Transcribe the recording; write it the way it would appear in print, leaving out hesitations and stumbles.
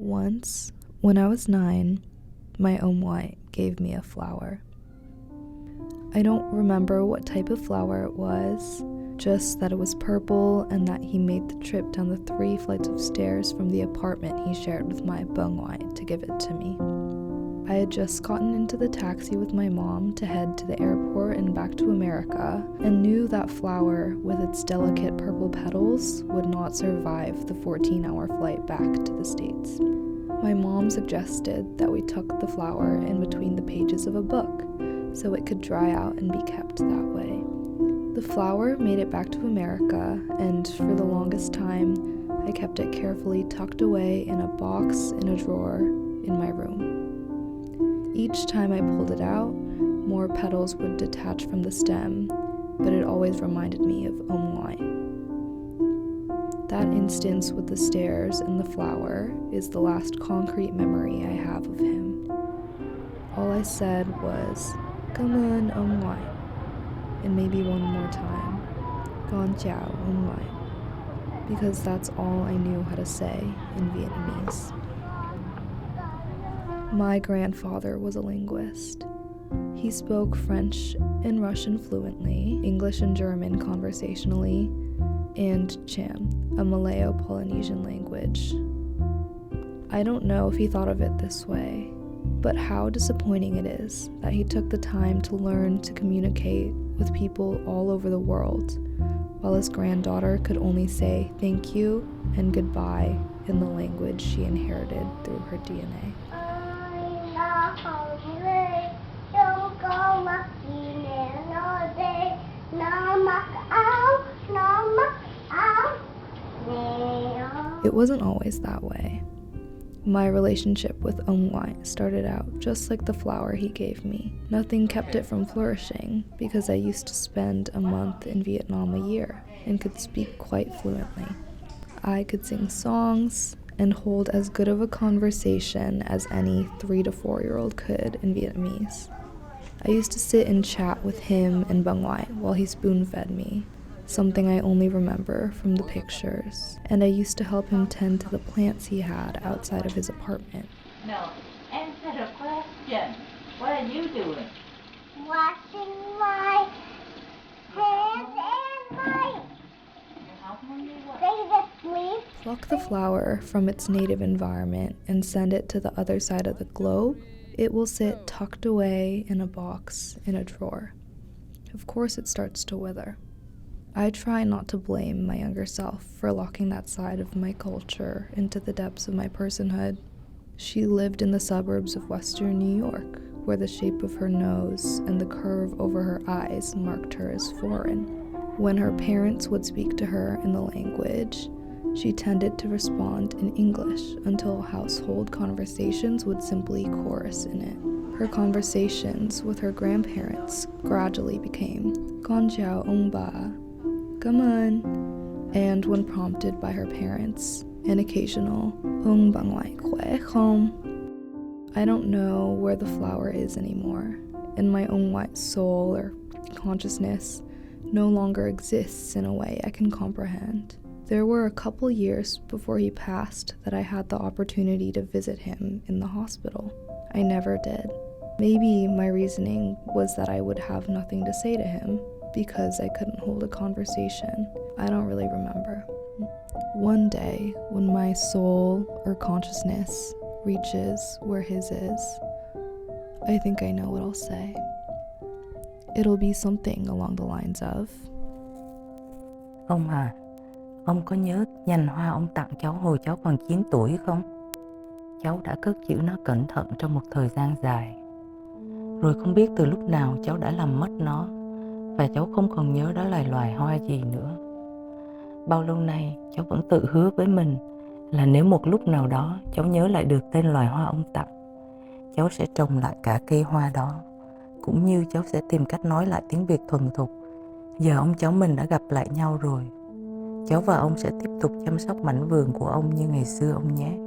Once, when I was 9, my white gave me a flower. I don't remember what type of flower it was, just that it was purple and that he made the trip down the 3 flights of stairs from the apartment he shared with my white to give it to me. I had just gotten into the taxi with my mom to head to the airport and back to America, and knew that flower with its delicate purple petals would not survive the 14-hour flight back to the States. My mom suggested that we tuck the flower in between the pages of a book so it could dry out and be kept that way. The flower made it back to America, and for the longest time, I kept it carefully tucked away in a box in a drawer in my room. Each time I pulled it out, more petals would detach from the stem, but it always reminded me of White. That instance with the stairs and the flower is the last concrete memory I have of him. All I said was, "Come on, White," and maybe one more time, "Con chào, White," because that's all I knew how to say in Vietnamese. My grandfather was a linguist. He spoke French and Russian fluently, English and German conversationally, and Cham, a Malayo-Polynesian language. I don't know if he thought of it this way, but how disappointing it is that he took the time to learn to communicate with people all over the world, while his granddaughter could only say thank you and goodbye in the language she inherited through her DNA. It wasn't always that way. My relationship with White started out just like the flower he gave me. Nothing kept it from flourishing because I used to spend a month in Vietnam a year and could speak quite fluently. I could sing songs and hold as good of a conversation as any 3 to 4-year-old could in Vietnamese. I used to sit and chat with him and White while he spoon-fed me, something I only remember from the pictures, and I used to help him tend to the plants he had outside of his apartment. No, answer the question. What are you doing? Washing my hands and my favorite sleep. Pluck the flower from its native environment and send it to the other side of the globe, it will sit tucked away in a box in a drawer. Of course it starts to wither. I try not to blame my younger self for locking that side of my culture into the depths of my personhood. She lived in the suburbs of Western New York, where the shape of her nose and the curve over her eyes marked her as foreign. When her parents would speak to her in the language, she tended to respond in English until household conversations would simply chorus in it. Her conversations with her grandparents gradually became "Con chào ông bà," "Come on," and when prompted by her parents, an occasional "Ông bà ngoại khỏe không?" I don't know where the flower is anymore, and my own white soul or consciousness no longer exists in a way I can comprehend. There were a couple years before he passed that I had the opportunity to visit him in the hospital. I never did. Maybe my reasoning was that I would have nothing to say to him because I couldn't hold a conversation. I don't really remember. One day, when my soul or consciousness reaches where his is, I think I know what I'll say. It'll be something along the lines of, "Ông à, ông có nhớ nhành hoa ông tặng cháu hồi cháu còn 9 tuổi không? Cháu đã cất giữ nó cẩn thận trong một thời gian dài. Rồi không biết từ lúc nào cháu đã làm mất nó, và cháu không còn nhớ đó là loài hoa gì nữa. Bao lâu nay cháu vẫn tự hứa với mình là nếu một lúc nào đó cháu nhớ lại được tên loài hoa ông tặng, cháu sẽ trồng lại cả cây hoa đó, cũng như cháu sẽ tìm cách nói lại tiếng Việt thuần thục. Giờ ông cháu mình đã gặp lại nhau rồi. Cháu và ông sẽ tiếp tục chăm sóc mảnh vườn của ông như ngày xưa ông nhé."